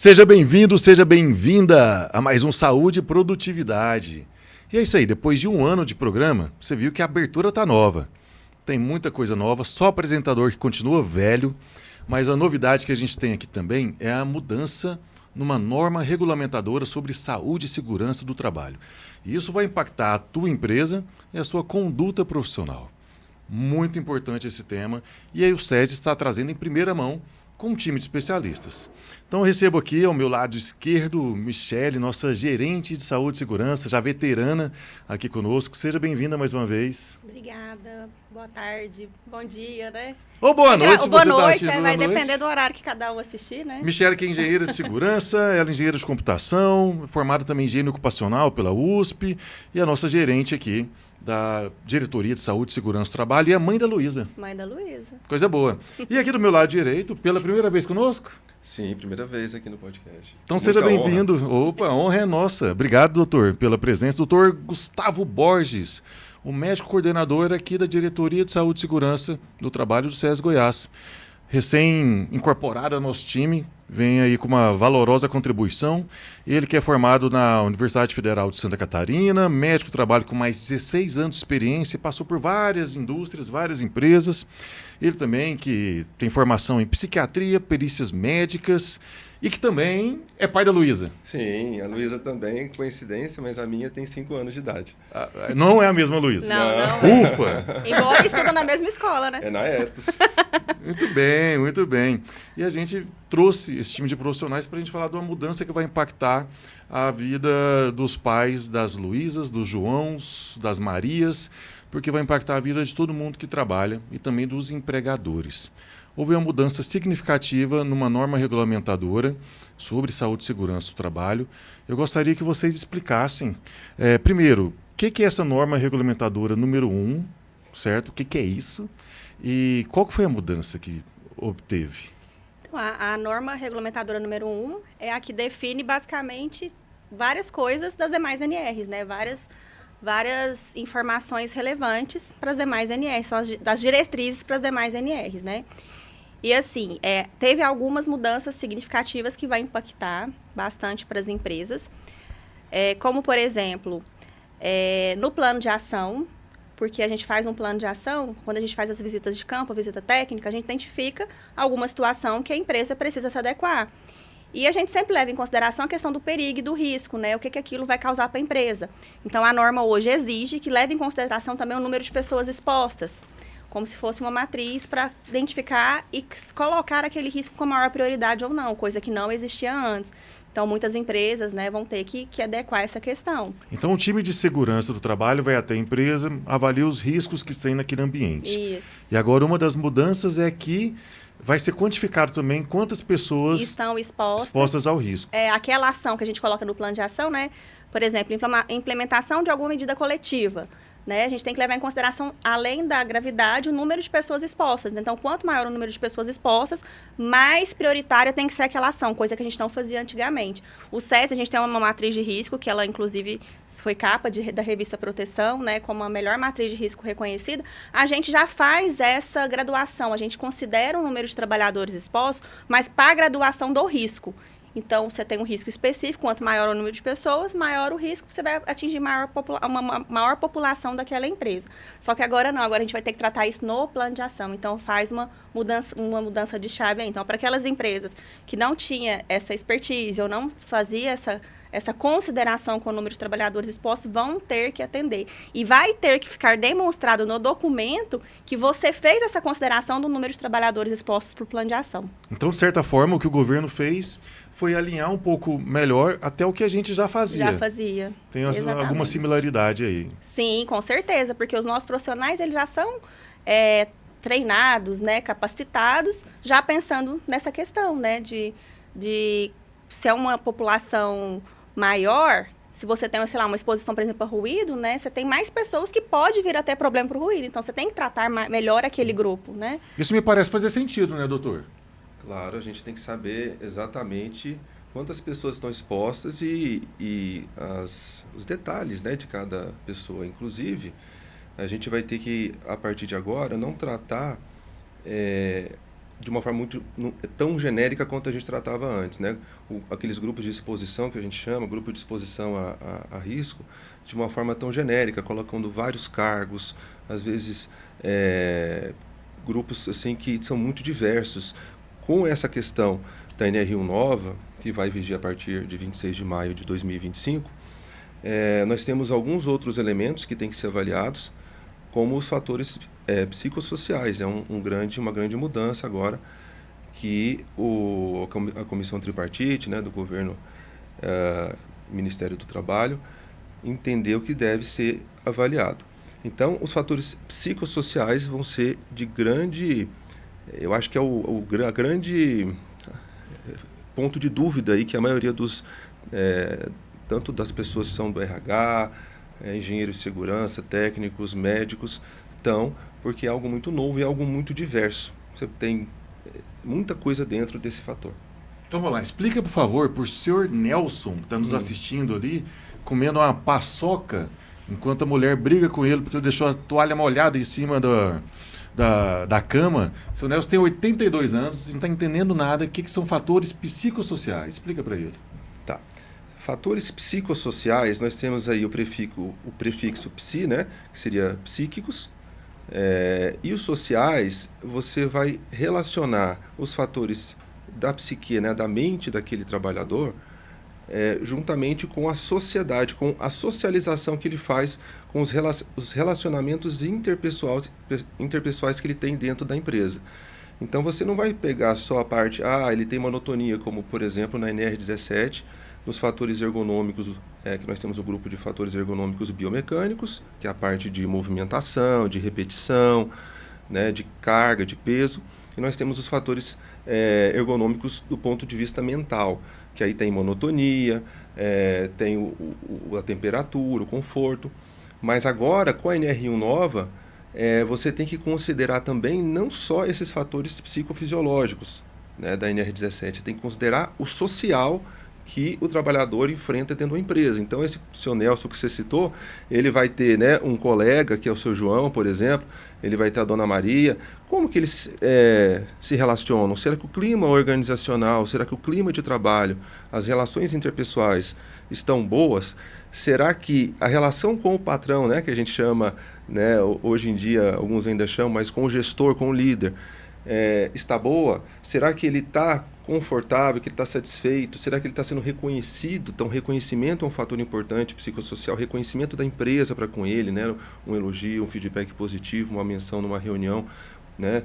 Seja bem-vindo, seja bem-vinda a mais um Saúde e Produtividade. E é isso aí, depois de um ano de programa, você viu que a abertura tá nova. Tem muita coisa nova, só apresentador que continua velho, mas a novidade que a gente tem aqui também é a mudança numa norma regulamentadora sobre saúde e segurança do trabalho. E isso vai impactar a tua empresa e a sua conduta profissional. Muito importante esse tema, e aí o SESI está trazendo em primeira mão com um time de especialistas. Então eu recebo aqui ao meu lado esquerdo Michele, nossa gerente de saúde e segurança, já veterana aqui conosco. Seja bem-vinda mais uma vez. Obrigada, boa tarde, bom dia, né? Ou boa noite, se boa você está noite, assistindo. vai Boa depender noite. do horário que cada um assistir, né? Michele, que é engenheira de segurança, ela é engenheira de computação, formada também em engenharia ocupacional pela USP, e a nossa gerente aqui da Diretoria de Saúde e Segurança do Trabalho, e a mãe da Luísa. Mãe da Luísa. Coisa boa. E aqui do meu lado direito, pela primeira vez conosco? Sim, primeira vez aqui no podcast. Então Muita seja honra. bem-vindo. Opa, a honra é nossa. Obrigado, doutor, pela presença. Doutor Gustavo Borges, o médico coordenador aqui da Diretoria de Saúde e Segurança do Trabalho do SESI Goiás. Recém-incorporado ao nosso time, vem aí com uma valorosa contribuição. Ele que é formado na Universidade Federal de Santa Catarina, médico, trabalha com mais de 16 anos de experiência, passou por várias indústrias, várias empresas. Ele também que tem formação em psiquiatria, perícias médicas e que também é pai da Luísa. Sim, a Luísa também, coincidência, mas a minha tem 5 anos de idade. Não é a mesma Luísa? Não. Ufa! Embora estuda na mesma escola, né? É na Etos. Muito bem, muito bem. E a gente trouxe esse time de profissionais para a gente falar de uma mudança que vai impactar a vida dos pais das Luísas, dos Joãos, das Marias, porque vai impactar a vida de todo mundo que trabalha e também dos empregadores. Houve uma mudança significativa numa norma regulamentadora sobre saúde e segurança do trabalho. Eu gostaria que vocês explicassem, primeiro, o que é essa norma regulamentadora número 1, certo? O que é isso? E qual que foi a mudança que obteve? Então, a norma regulamentadora número 1 é a que define basicamente várias coisas das demais NRs, né? Várias informações relevantes para as demais NRs, são das diretrizes para as demais NRs, né? E assim, teve algumas mudanças significativas que vai impactar bastante para as empresas, como, por exemplo, no plano de ação, porque a gente faz um plano de ação, quando a gente faz as visitas de campo, a visita técnica, a gente identifica alguma situação que a empresa precisa se adequar. E a gente sempre leva em consideração a questão do perigo e do risco, né? O que aquilo vai causar para a empresa. Então, a norma hoje exige que leve em consideração também o número de pessoas expostas, como se fosse uma matriz para identificar e colocar aquele risco com maior prioridade ou não, coisa que não existia antes. Então, muitas empresas, né, vão ter que adequar essa questão. Então, o time de segurança do trabalho vai até a empresa, avalia os riscos que tem naquele ambiente. Isso. E agora, uma das mudanças é que vai ser quantificado também quantas pessoas estão expostas ao risco. Aquela ação que a gente coloca no plano de ação, né? Por exemplo, implementação de alguma medida coletiva. Né? A gente tem que levar em consideração, além da gravidade, o número de pessoas expostas. Então, quanto maior o número de pessoas expostas, mais prioritária tem que ser aquela ação, coisa que a gente não fazia antigamente. O SESI, a gente tem uma matriz de risco, que ela, inclusive, foi capa da revista Proteção, né, como a melhor matriz de risco reconhecida. A gente já faz essa graduação, a gente considera o número de trabalhadores expostos, mas para a graduação do risco. Então, você tem um risco específico, quanto maior o número de pessoas, maior o risco, você vai atingir uma maior população daquela empresa. Só que agora não, agora a gente vai ter que tratar isso no plano de ação. Então, faz uma mudança de chave aí. Então, para aquelas empresas que não tinham essa expertise ou não fazia essa consideração com o número de trabalhadores expostos, vão ter que atender. E vai ter que ficar demonstrado no documento que você fez essa consideração do número de trabalhadores expostos para o plano de ação. Então, de certa forma, o que o governo fez foi alinhar um pouco melhor até o que a gente já fazia. Já fazia. Tem alguma similaridade aí? Sim, com certeza, porque os nossos profissionais, eles já são treinados, né, capacitados, já pensando nessa questão, né, de se é uma população maior, se você tem, sei lá, uma exposição, por exemplo, a ruído, né, você tem mais pessoas que pode vir a ter problema para o ruído. Então, você tem que tratar melhor aquele grupo, né? Isso me parece fazer sentido, né, doutor? Claro, a gente tem que saber exatamente quantas pessoas estão expostas e os detalhes, né, de cada pessoa. Inclusive, a gente vai ter que, a partir de agora, não tratar de uma forma tão genérica quanto a gente tratava antes, né? Aqueles grupos de exposição que a gente chama, grupo de exposição a risco, de uma forma tão genérica, colocando vários cargos, às vezes grupos assim que são muito diversos. Com essa questão da NR1 nova, que vai vigir a partir de 26 de maio de 2025, nós temos alguns outros elementos que têm que ser avaliados, como os fatores psicossociais. É uma grande mudança agora que a Comissão Tripartite, né, do governo, Ministério do Trabalho, entendeu que deve ser avaliado. Então, os fatores psicossociais vão ser de grande... Eu acho que é a grande ponto de dúvida aí que a maioria tanto das pessoas que são do RH, engenheiros de segurança, técnicos, médicos, porque é algo muito novo e é algo muito diverso. Você tem muita coisa dentro desse fator. Então vamos lá, explica por favor para o senhor Nelson, que está nos assistindo ali, comendo uma paçoca, enquanto a mulher briga com ele porque ele deixou a toalha molhada em cima da cama. O senhor Nelson tem 82 anos, não está entendendo nada. O que são fatores psicossociais? Explica para ele. Tá. Fatores psicossociais, nós temos aí o prefixo psi, né, que seria psíquicos, e os sociais, você vai relacionar os fatores da psique, né, da mente daquele trabalhador, juntamente com a sociedade, com a socialização que ele faz com os relacionamentos interpessoais que ele tem dentro da empresa. Então, você não vai pegar só a parte, ele tem monotonia, como, por exemplo, na NR17, nos fatores ergonômicos, que nós temos o grupo de fatores ergonômicos biomecânicos, que é a parte de movimentação, de repetição, né, de carga, de peso, e nós temos os fatores ergonômicos do ponto de vista mental, que aí tem monotonia, tem a temperatura, o conforto. Mas agora, com a NR1 nova, você tem que considerar também não só esses fatores psicofisiológicos, né, da NR17, você tem que considerar o social que o trabalhador enfrenta dentro da empresa. Então, esse seu Nelson que você citou, ele vai ter, né, um colega, que é o seu João, por exemplo, ele vai ter a dona Maria. Como que eles se relacionam? Será que o clima organizacional, será que o clima de trabalho, as relações interpessoais estão boas? Será que a relação com o patrão, né, que a gente chama, né, hoje em dia, alguns ainda chamam, mas com o gestor, com o líder, está boa? Será que ele está confortável, que ele está satisfeito? Será que ele está sendo reconhecido? Então, reconhecimento é um fator importante psicossocial, reconhecimento da empresa para com ele, né? Um elogio, um feedback positivo, uma menção numa reunião, né?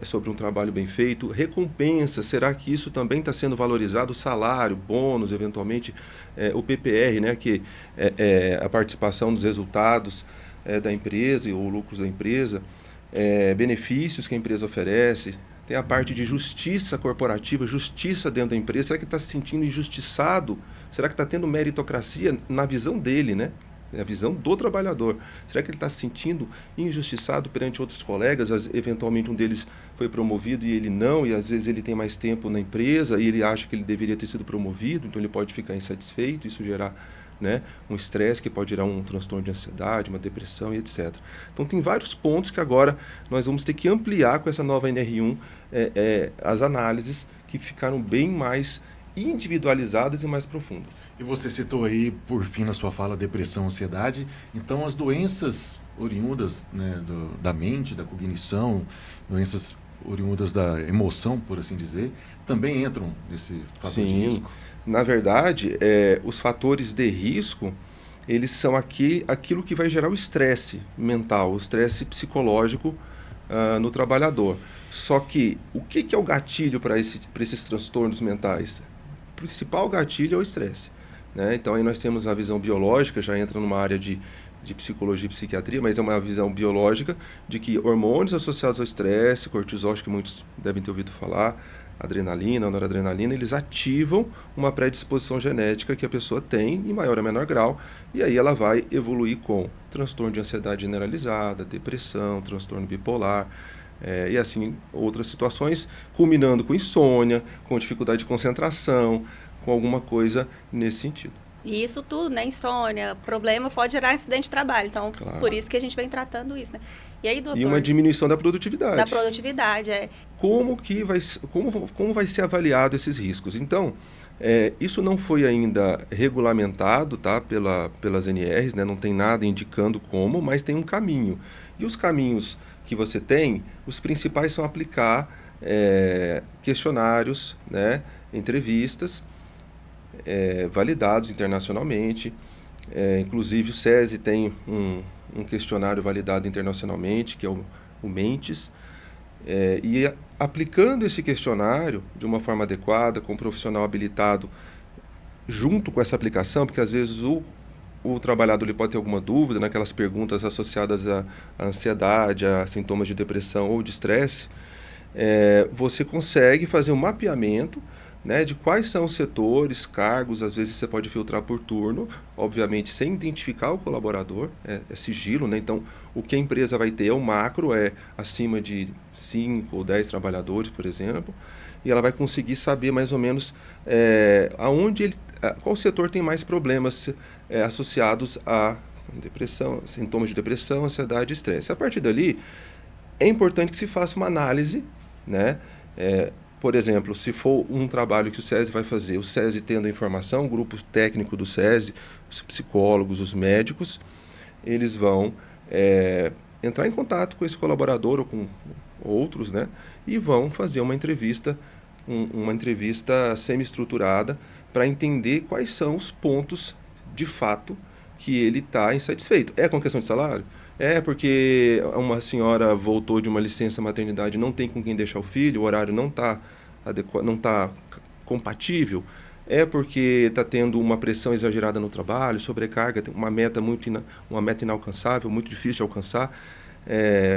Sobre um trabalho bem feito. Recompensa, será que isso também está sendo valorizado? O salário, bônus, eventualmente o PPR, né? Que é a participação dos resultados da empresa ou lucros da empresa, benefícios que a empresa oferece. Tem a parte de justiça corporativa, justiça dentro da empresa. Será que ele está se sentindo injustiçado? Será que está tendo meritocracia na visão dele, né? A visão do trabalhador. Será que ele está se sentindo injustiçado perante outros colegas? Eventualmente um deles foi promovido e ele não, e às vezes ele tem mais tempo na empresa e ele acha que ele deveria ter sido promovido, então ele pode ficar insatisfeito, isso gerar, né, um estresse que pode gerar um transtorno de ansiedade, uma depressão e etc. Então, tem vários pontos que agora nós vamos ter que ampliar com essa nova NR1, as análises que ficaram bem mais individualizadas e mais profundas. E você citou aí, por fim, na sua fala, depressão, ansiedade. Então, as doenças oriundas, né, da mente, da cognição, doenças oriundas da emoção, por assim dizer, também entram nesse fator de risco? Na verdade, os fatores de risco, eles são aquilo que vai gerar o estresse mental, o estresse psicológico no trabalhador. Só que o que é o gatilho para esses transtornos mentais? O principal gatilho é o estresse, né? Então, aí nós temos a visão biológica, já entra numa área de psicologia e psiquiatria, mas é uma visão biológica de que hormônios associados ao estresse, cortisol, acho que muitos devem ter ouvido falar, adrenalina, noradrenalina, eles ativam uma predisposição genética que a pessoa tem em maior ou menor grau, e aí ela vai evoluir com transtorno de ansiedade generalizada, depressão, transtorno bipolar, e assim outras situações, culminando com insônia, com dificuldade de concentração, com alguma coisa nesse sentido. E isso tudo, né, insônia, problema, pode gerar acidente de trabalho. Então, Claro. por isso que a gente vem tratando isso, né? E aí, doutor... E uma diminuição da produtividade. Da produtividade, Como vai ser avaliado esses riscos? Então, isso não foi ainda regulamentado, tá, pelas NRs, né? Não tem nada indicando como, mas tem um caminho. E os caminhos que você tem, os principais são aplicar questionários, né, entrevistas, validados internacionalmente. Inclusive, o SESI tem um questionário validado internacionalmente, que é o MENTES. E aplicando esse questionário de uma forma adequada, com um profissional habilitado, junto com essa aplicação, porque às vezes o trabalhador ele pode ter alguma dúvida naquelas perguntas associadas à ansiedade, a sintomas de depressão ou de estresse, você consegue fazer um mapeamento, né, de quais são os setores, cargos. Às vezes você pode filtrar por turno, obviamente sem identificar o colaborador, é sigilo, né? Então, o que a empresa vai ter é o macro, acima de 5 ou 10 trabalhadores, por exemplo, e ela vai conseguir saber mais ou menos qual setor tem mais problemas associados a depressão, sintomas de depressão, ansiedade e estresse. A partir dali, é importante que se faça uma análise, né? Por exemplo, se for um trabalho que o SESI vai fazer, o SESI tendo a informação, o grupo técnico do SESI, os psicólogos, os médicos, eles vão entrar em contato com esse colaborador ou com outros, né? E vão fazer uma entrevista semi-estruturada para entender quais são os pontos, de fato, que ele está insatisfeito. É com questão de salário? Porque uma senhora voltou de uma licença maternidade, não tem com quem deixar o filho, o horário não está compatível. Porque está tendo uma pressão exagerada no trabalho, sobrecarga, tem uma meta inalcançável, muito difícil de alcançar,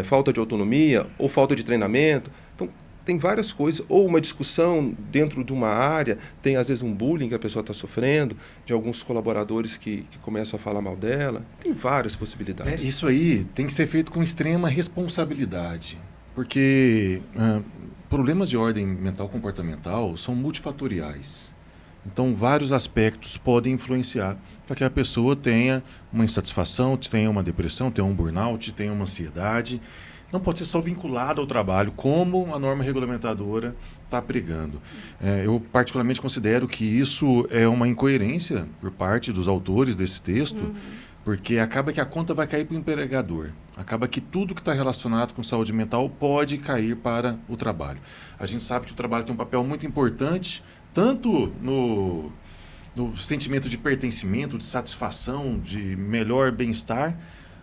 falta de autonomia ou falta de treinamento. Então, tem várias coisas, ou uma discussão dentro de uma área, tem às vezes um bullying que a pessoa está sofrendo, de alguns colaboradores que começam a falar mal dela. Tem várias possibilidades. Isso aí tem que ser feito com extrema responsabilidade, porque problemas de ordem mental comportamental são multifatoriais. Então, vários aspectos podem influenciar para que a pessoa tenha uma insatisfação, tenha uma depressão, tenha um burnout, tenha uma ansiedade. Não pode ser só vinculado ao trabalho, como a norma regulamentadora está pregando. Eu particularmente considero que isso é uma incoerência por parte dos autores desse texto, porque acaba que a conta vai cair para o empregador. Acaba que tudo que está relacionado com saúde mental pode cair para o trabalho. A gente sabe que o trabalho tem um papel muito importante, tanto no sentimento de pertencimento, de satisfação, de melhor bem-estar,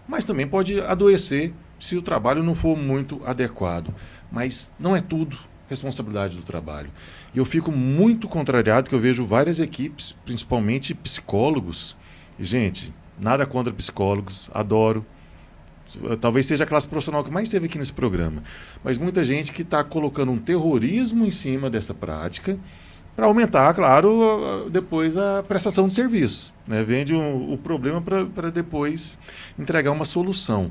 mas também pode adoecer se o trabalho não for muito adequado. Mas não é tudo responsabilidade do trabalho. E eu fico muito contrariado que eu vejo várias equipes, principalmente psicólogos. E, gente, nada contra psicólogos, adoro. Talvez seja a classe profissional que mais teve aqui nesse programa. Mas muita gente que está colocando um terrorismo em cima dessa prática para aumentar, claro, depois a prestação de serviço. Né? Vende o problema para depois entregar uma solução.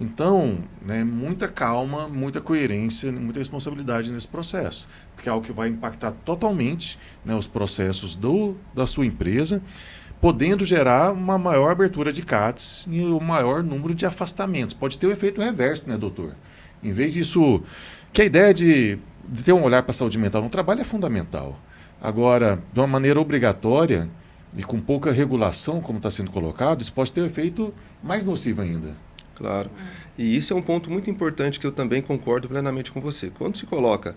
Então, né, muita calma, muita coerência, muita responsabilidade nesse processo, porque é algo que vai impactar totalmente, né, os processos da sua empresa, podendo gerar uma maior abertura de CATs e um maior número de afastamentos. Pode ter o efeito reverso, né, doutor? Em vez disso, que a ideia de ter um olhar para a saúde mental no trabalho é fundamental. Agora, de uma maneira obrigatória e com pouca regulação, como está sendo colocado, isso pode ter um efeito mais nocivo ainda. Claro. E isso é um ponto muito importante que eu também concordo plenamente com você. Quando se coloca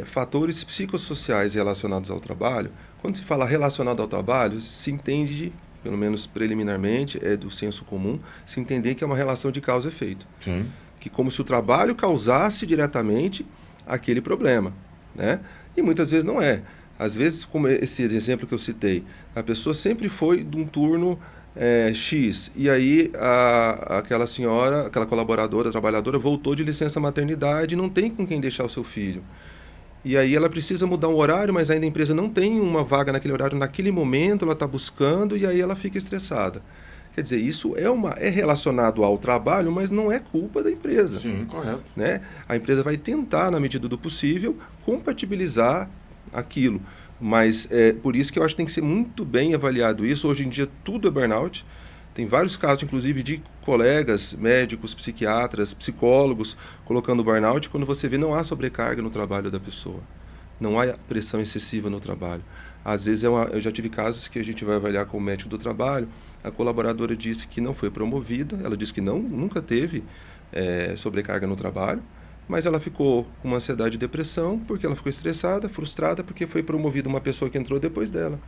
fatores psicossociais relacionados ao trabalho, quando se fala relacionado ao trabalho, se entende, pelo menos preliminarmente, do senso comum, se entender que é uma relação de causa e efeito. Sim. Que como se o trabalho causasse diretamente aquele problema, né? E muitas vezes não é. Às vezes, como esse exemplo que eu citei, a pessoa sempre foi de um turno X, e aí aquela senhora, aquela colaboradora, trabalhadora, voltou de licença maternidade e não tem com quem deixar o seu filho. E aí ela precisa mudar um horário, mas ainda a empresa não tem uma vaga naquele horário, naquele momento ela está buscando, e aí ela fica estressada. Quer dizer, isso é relacionado ao trabalho, mas não é culpa da empresa. Sim, correto. Né? A empresa vai tentar, na medida do possível, compatibilizar aquilo. Mas por isso que eu acho que tem que ser muito bem avaliado isso. Hoje em dia tudo é burnout. Tem vários casos, inclusive, de colegas, médicos, psiquiatras, psicólogos, colocando burnout. Quando você vê, não há sobrecarga no trabalho da pessoa. Não há pressão excessiva no trabalho. Às vezes, eu já tive casos que a gente vai avaliar com o médico do trabalho, a colaboradora disse que não foi promovida, ela disse que nunca teve sobrecarga no trabalho, mas ela ficou com uma ansiedade e depressão porque ela ficou estressada, frustrada, porque foi promovida uma pessoa que entrou depois dela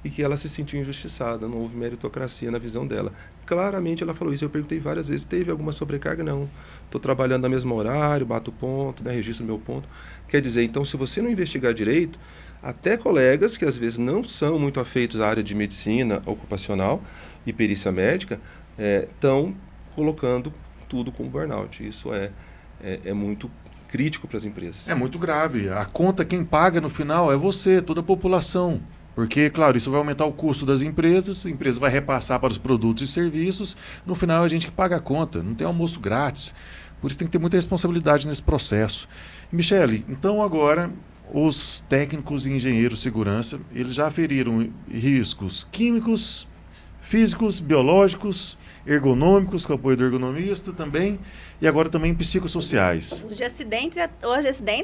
e que ela se sentiu injustiçada, não houve meritocracia na visão dela. Claramente ela falou isso, eu perguntei várias vezes, teve alguma sobrecarga? Não, estou trabalhando no mesmo horário, bato ponto, né, registro meu ponto. Quer dizer, então, se você não investigar direito, até colegas que às vezes não são muito afeitos à área de medicina ocupacional e perícia médica, estão colocando tudo como burnout. Isso é muito crítico para as empresas. É muito grave. A conta quem paga no final é você, toda a população. Porque, claro, isso vai aumentar o custo das empresas, a empresa vai repassar para os produtos e serviços, no final é a gente que paga a conta, não tem almoço grátis. Por isso tem que ter muita responsabilidade nesse processo. Michele, então agora os técnicos e engenheiros de segurança, eles já aferiram riscos químicos, físicos, biológicos, ergonômicos, com apoio do ergonomista também, e agora também psicossociais. Os de acidentes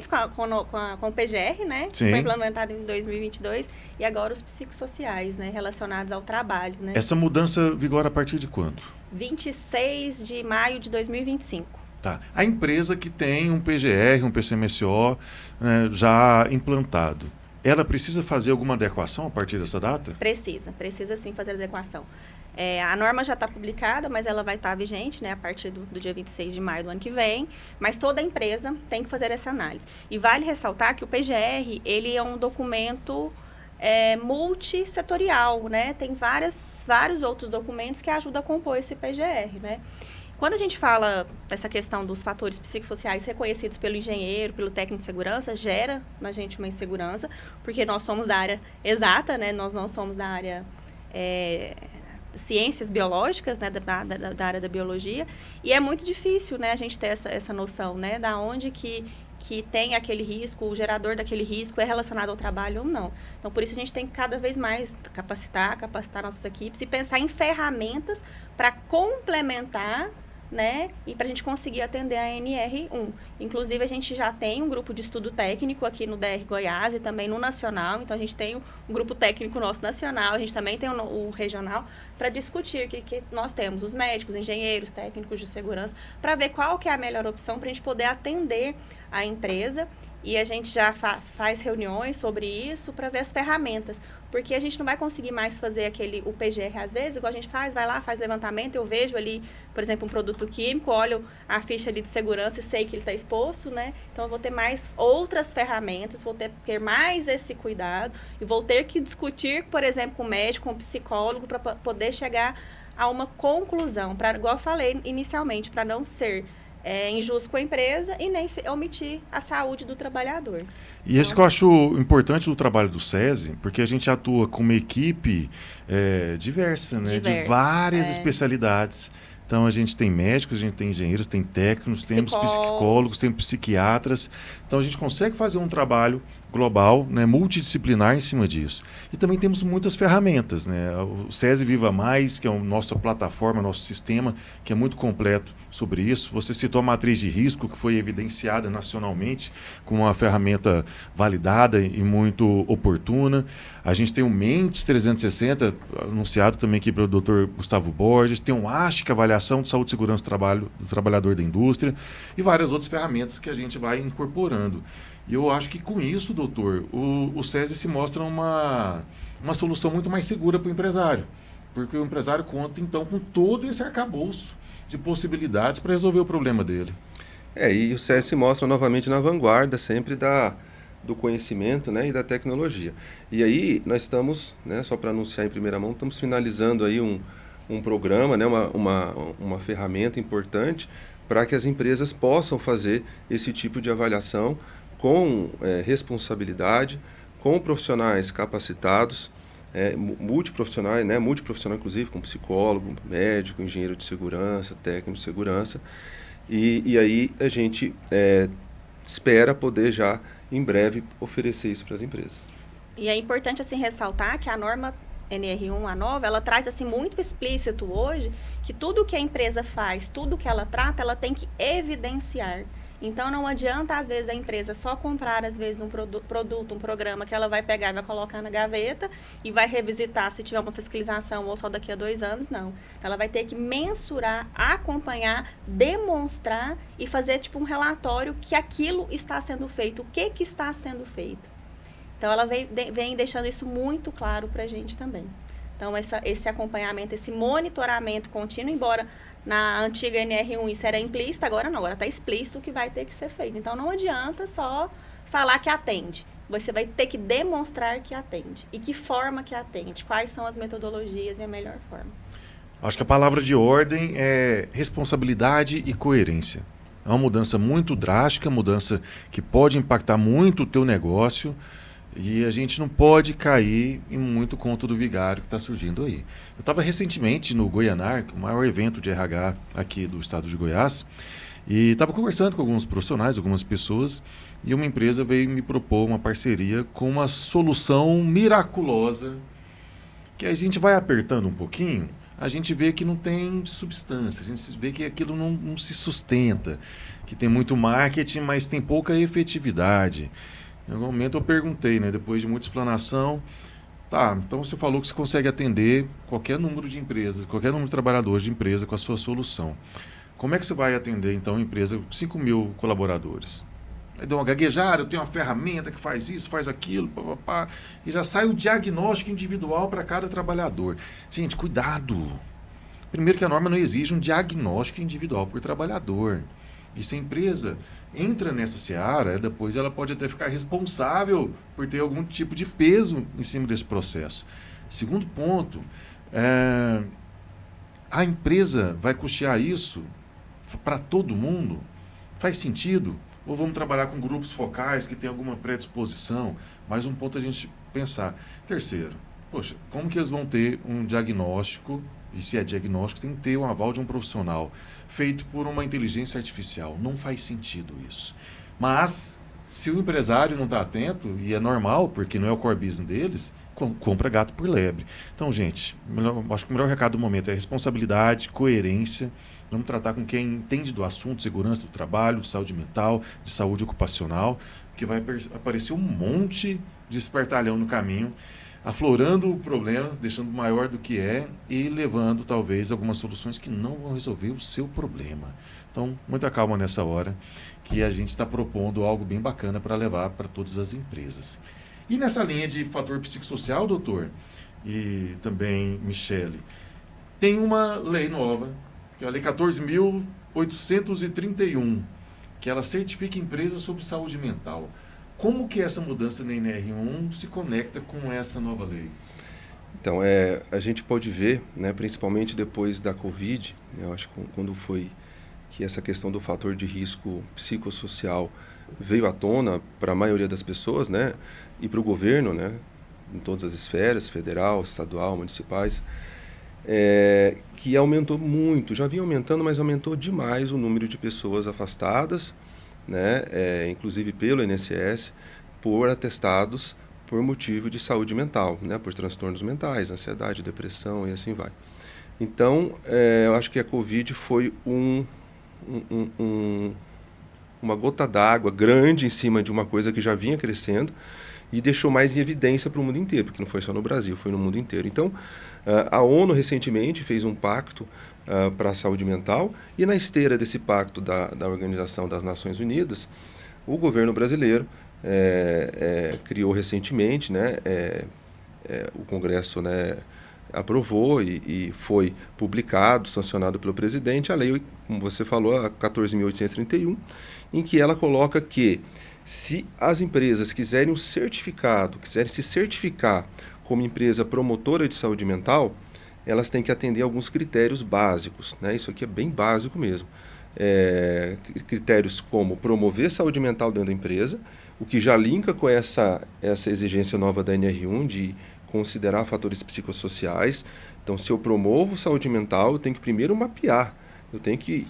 com o PGR, né? Sim. Foi implementado em 2022, e agora os psicossociais, né? Relacionados ao trabalho, né? Essa mudança vigora a partir de quando? 26 de maio de 2025. Tá. A empresa que tem um PGR, um PCMSO já implantado, ela precisa fazer alguma adequação a partir dessa data? Precisa sim fazer adequação. A norma já está publicada, mas ela vai estar vigente, né, a partir do dia 26 de maio do ano que vem, mas toda empresa tem que fazer essa análise. E vale ressaltar que o PGR, ele é um documento multissetorial, né, tem vários outros documentos que ajudam a compor esse PGR, né. Quando a gente fala dessa questão dos fatores psicossociais reconhecidos pelo engenheiro, pelo técnico de segurança, gera na gente uma insegurança, porque nós somos da área exata, né, nós não somos da área ciências biológicas, né, da área da biologia, e é muito difícil, né, a gente ter essa noção, né, da onde que tem aquele risco, o gerador daquele risco é relacionado ao trabalho ou não. Então, por isso a gente tem que cada vez mais capacitar nossas equipes e pensar em ferramentas para complementar, né, e para a gente conseguir atender a NR1. Inclusive, a gente já tem um grupo de estudo técnico aqui no DR Goiás e também no nacional. Então, a gente tem um grupo técnico nosso nacional, a gente também tem o regional, para discutir que nós temos os médicos, engenheiros, técnicos de segurança, para ver qual que é a melhor opção para a gente poder atender a empresa. E a gente já faz reuniões sobre isso para ver as ferramentas. Porque a gente não vai conseguir mais fazer o PGR às vezes, igual a gente vai lá, faz levantamento, eu vejo ali, por exemplo, um produto químico, olho a ficha ali de segurança e sei que ele está exposto, né? Então, eu vou ter mais outras ferramentas, vou ter mais esse cuidado e vou ter que discutir, por exemplo, com o médico, com o psicólogo, para poder chegar a uma conclusão, igual eu falei inicialmente, para não ser injusto com a empresa e nem omitir a saúde do trabalhador. E isso que eu acho importante do trabalho do SESI, porque a gente atua com uma equipe diversa, né? De várias especialidades. Então, a gente tem médicos, a gente tem engenheiros, tem técnicos, temos psicólogos, temos psiquiatras. Então, a gente consegue fazer um trabalho global, né, multidisciplinar em cima disso. E também temos muitas ferramentas, né? O SESI Viva Mais, que é a nossa plataforma, nosso sistema, que é muito completo sobre isso. Você citou a matriz de risco, que foi evidenciada nacionalmente com uma ferramenta validada e muito oportuna. A gente tem o Mentes 360, anunciado também aqui pelo Dr. Gustavo Borges. Tem o ASH, que é a avaliação de saúde e segurança do trabalhador da indústria. E várias outras ferramentas que a gente vai incorporando. E eu acho que com isso, doutor, o SESI se mostra uma solução muito mais segura para o empresário. Porque o empresário conta, então, com todo esse arcabouço de possibilidades para resolver o problema dele. E o SESI se mostra novamente na vanguarda sempre do conhecimento, né, e da tecnologia. E aí nós estamos, né, só para anunciar em primeira mão, estamos finalizando aí um programa, né, uma ferramenta importante para que as empresas possam fazer esse tipo de avaliação com responsabilidade, com profissionais capacitados, multiprofissionais, né, multiprofissional inclusive, com psicólogo, médico, engenheiro de segurança, técnico de segurança. E aí a gente espera poder já, em breve, oferecer isso para as empresas. E é importante, assim, ressaltar que a norma NR1, a nova, ela traz, assim, muito explícito hoje que tudo que a empresa faz, tudo que ela trata, ela tem que evidenciar. Então, não adianta, às vezes, a empresa só comprar, às vezes, um produto, um programa que ela vai pegar e vai colocar na gaveta e vai revisitar se tiver uma fiscalização ou só daqui a 2 anos, não. Ela vai ter que mensurar, acompanhar, demonstrar e fazer, tipo, um relatório que aquilo está sendo feito, o que está sendo feito. Então, ela vem deixando isso muito claro para a gente também. Então, esse acompanhamento, esse monitoramento contínuo, embora na antiga NR1 isso era implícito, agora não, agora está explícito o que vai ter que ser feito. Então, não adianta só falar que atende. Você vai ter que demonstrar que atende. E que forma que atende, quais são as metodologias e a melhor forma. Acho que a palavra de ordem é responsabilidade e coerência. É uma mudança muito drástica, mudança que pode impactar muito o teu negócio. E a gente não pode cair em muito conto do vigário que está surgindo aí. Eu estava recentemente no Goianar, o maior evento de RH aqui do estado de Goiás, e estava conversando com alguns profissionais, algumas pessoas, e uma empresa veio me propor uma parceria com uma solução miraculosa, que a gente vai apertando um pouquinho, a gente vê que não tem substância, a gente vê que aquilo não se sustenta, que tem muito marketing, mas tem pouca efetividade. Em algum momento eu perguntei, né, depois de muita explanação, tá, então você falou que você consegue atender qualquer número de empresas, qualquer número de trabalhadores de empresa com a sua solução. Como é que você vai atender, então, a empresa com 5 mil colaboradores? Aí deu uma gaguejada, eu tenho uma ferramenta que faz isso, faz aquilo, papapá, e já sai o diagnóstico individual para cada trabalhador. Gente, cuidado! Primeiro que a norma não exige um diagnóstico individual por trabalhador. E se a empresa entra nessa seara, depois ela pode até ficar responsável por ter algum tipo de peso em cima desse processo. Segundo ponto, a empresa vai custear isso para todo mundo? Faz sentido? Ou vamos trabalhar com grupos focais que têm alguma predisposição? Mais um ponto a gente pensar. Terceiro, poxa, como que eles vão ter um diagnóstico? E se é diagnóstico, tem que ter um aval de um profissional feito por uma inteligência artificial. Não faz sentido isso. Mas, se o empresário não está atento, e é normal, porque não é o core business deles, compra gato por lebre. Então, gente, acho que o melhor recado do momento é responsabilidade, coerência. Vamos tratar com quem entende do assunto, segurança do trabalho, de saúde mental, de saúde ocupacional, que vai aparecer um monte de espertalhão no caminho, aflorando o problema, deixando maior do que é e levando, talvez, algumas soluções que não vão resolver o seu problema. Então, muita calma nessa hora, que a gente está propondo algo bem bacana para levar para todas as empresas. E nessa linha de fator psicossocial, doutor, e também Michele, tem uma lei nova, que é a Lei 14.831, que ela certifica empresas sobre saúde mental. Como que essa mudança na NR1 se conecta com essa nova lei? Então, a gente pode ver, né, principalmente depois da Covid, eu acho que quando foi que essa questão do fator de risco psicossocial veio à tona para a maioria das pessoas, né, e para o governo, né, em todas as esferas, federal, estadual, municipais, que aumentou muito, já vinha aumentando, mas aumentou demais o número de pessoas afastadas, né, inclusive pelo INSS, por atestados por motivo de saúde mental, né, por transtornos mentais, ansiedade, depressão e assim vai. Então, eu acho que a Covid foi uma gota d'água grande em cima de uma coisa que já vinha crescendo e deixou mais em evidência para o mundo inteiro, porque não foi só no Brasil, foi no mundo inteiro. Então, a ONU recentemente fez um pacto para a saúde mental e na esteira desse pacto da Organização das Nações Unidas, o governo brasileiro criou recentemente, né, o Congresso, né, aprovou e foi publicado, sancionado pelo presidente, a lei, como você falou, a 14.831, em que ela coloca que se as empresas quiserem um certificado, quiserem se certificar como empresa promotora de saúde mental, elas têm que atender alguns critérios básicos, né? Isso aqui é bem básico mesmo. Critérios como promover saúde mental dentro da empresa, o que já linka com essa exigência nova da NR1 de considerar fatores psicossociais. Então, se eu promovo saúde mental, eu tenho que primeiro mapear, eu tenho que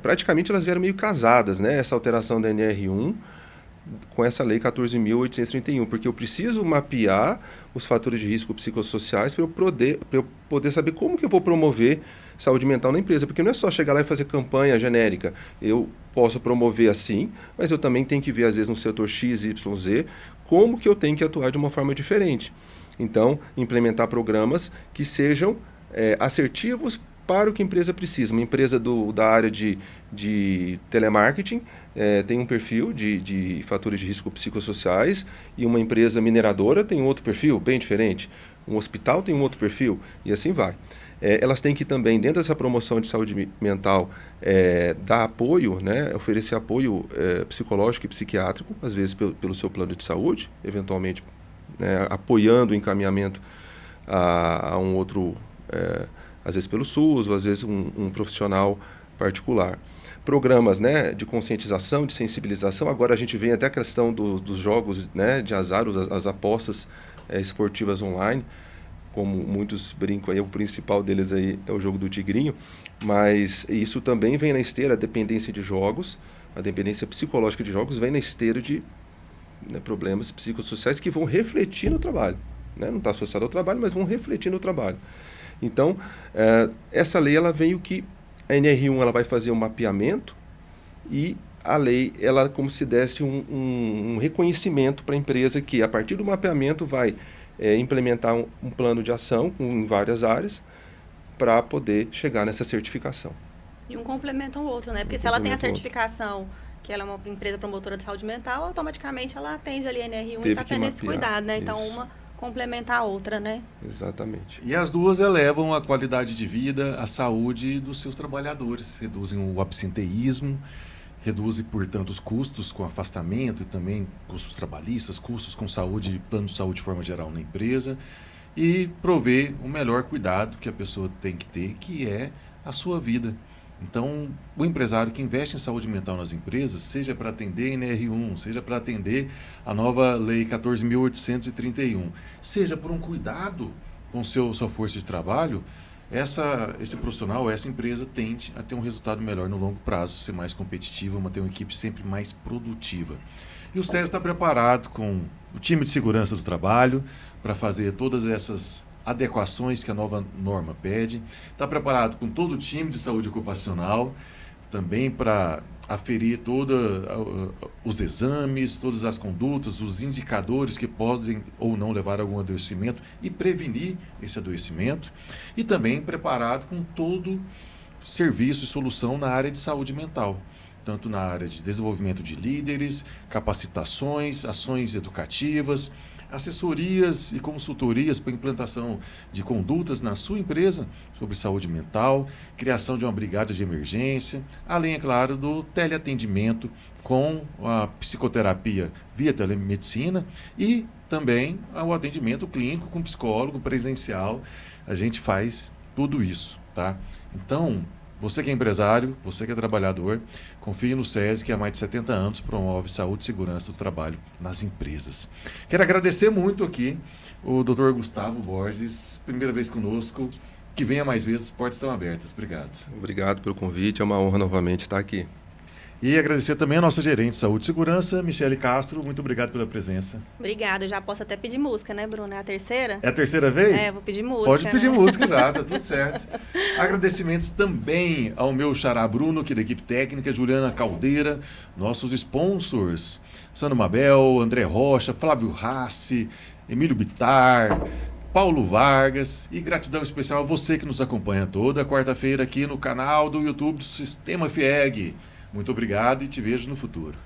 praticamente elas vieram meio casadas, né? Essa alteração da NR1 com essa lei 14.831, porque eu preciso mapear os fatores de risco psicossociais para eu poder saber como que eu vou promover saúde mental na empresa, porque não é só chegar lá e fazer campanha genérica. Eu posso promover assim, mas eu também tenho que ver, às vezes, no setor X, Y, Z, como que eu tenho que atuar de uma forma diferente. Então, implementar programas que sejam assertivos para o que a empresa precisa. Uma empresa da área de telemarketing tem um perfil de fatores de risco psicossociais, e uma empresa mineradora tem um outro perfil bem diferente. Um hospital tem um outro perfil, e assim vai. Elas têm que também, dentro dessa promoção de saúde mental, dar apoio, né, oferecer apoio psicológico e psiquiátrico, às vezes pelo seu plano de saúde, eventualmente, né, apoiando o encaminhamento a um outro, às vezes pelo SUS, ou às vezes um profissional particular. Programas, né, de conscientização, de sensibilização. Agora a gente vê até a questão dos jogos, né, de azar, as apostas esportivas online, como muitos brincam aí, o principal deles aí é o jogo do tigrinho, mas isso também vem na esteira, a dependência de jogos, a dependência psicológica de jogos vem na esteira de, né, problemas psicossociais que vão refletir no trabalho, né? Não está associado ao trabalho, mas vão refletir no trabalho. Então, essa lei, ela veio que a NR1 ela vai fazer um mapeamento, e a lei, ela como se desse um reconhecimento para a empresa que, a partir do mapeamento, vai implementar um plano de ação em várias áreas para poder chegar nessa certificação. E um complementa o outro, né? Porque se ela tem a certificação que ela é uma empresa promotora de saúde mental, automaticamente ela atende ali a NR1 e está tendo esse cuidado, né? Então, uma complementa a outra, né? Exatamente. E as duas elevam a qualidade de vida, a saúde dos seus trabalhadores, reduzem o absenteísmo, reduzem, portanto, os custos com afastamento e também custos trabalhistas, custos com saúde, plano de saúde de forma geral na empresa, e prover o melhor cuidado que a pessoa tem que ter, que é a sua vida. Então, o empresário que investe em saúde mental nas empresas, seja para atender a NR1, seja para atender a nova Lei 14.831, seja por um cuidado com sua força de trabalho, esse profissional, essa empresa tende a ter um resultado melhor no longo prazo, ser mais competitiva, manter uma equipe sempre mais produtiva. E o SESI está preparado com o time de segurança do trabalho para fazer todas essas adequações que a nova norma pede. Está preparado com todo o time de saúde ocupacional, também para aferir todos os exames, todas as condutas, os indicadores que podem ou não levar a algum adoecimento e prevenir esse adoecimento. E também preparado com todo serviço e solução na área de saúde mental, tanto na área de desenvolvimento de líderes, capacitações, ações educativas, assessorias e consultorias para implantação de condutas na sua empresa sobre saúde mental, criação de uma brigada de emergência, além, é claro, do teleatendimento com a psicoterapia via telemedicina e também o atendimento clínico com psicólogo presencial. A gente faz tudo isso, tá? Então, você que é empresário, você que é trabalhador, confie no SESI, que há mais de 70 anos promove saúde e segurança do trabalho nas empresas. Quero agradecer muito aqui o Dr. Gustavo Borges, primeira vez conosco, que venha mais vezes, as portas estão abertas. Obrigado. Obrigado pelo convite, é uma honra novamente estar aqui. E agradecer também a nossa gerente de saúde e segurança, Michele Castro. Muito obrigado pela presença. Obrigada. Eu já posso até pedir música, né, Bruno? É a terceira? É a terceira vez? Vou pedir música. Pode pedir né? música já, tá tudo certo. Agradecimentos também ao meu xará Bruno, aqui da equipe técnica, Juliana Caldeira, nossos sponsors, Sandro Mabel, André Rocha, Flávio Rassi, Emílio Bittar, Paulo Vargas, e gratidão especial a você que nos acompanha toda quarta-feira aqui no canal do YouTube do Sistema FIEG. Muito obrigado e te vejo no futuro.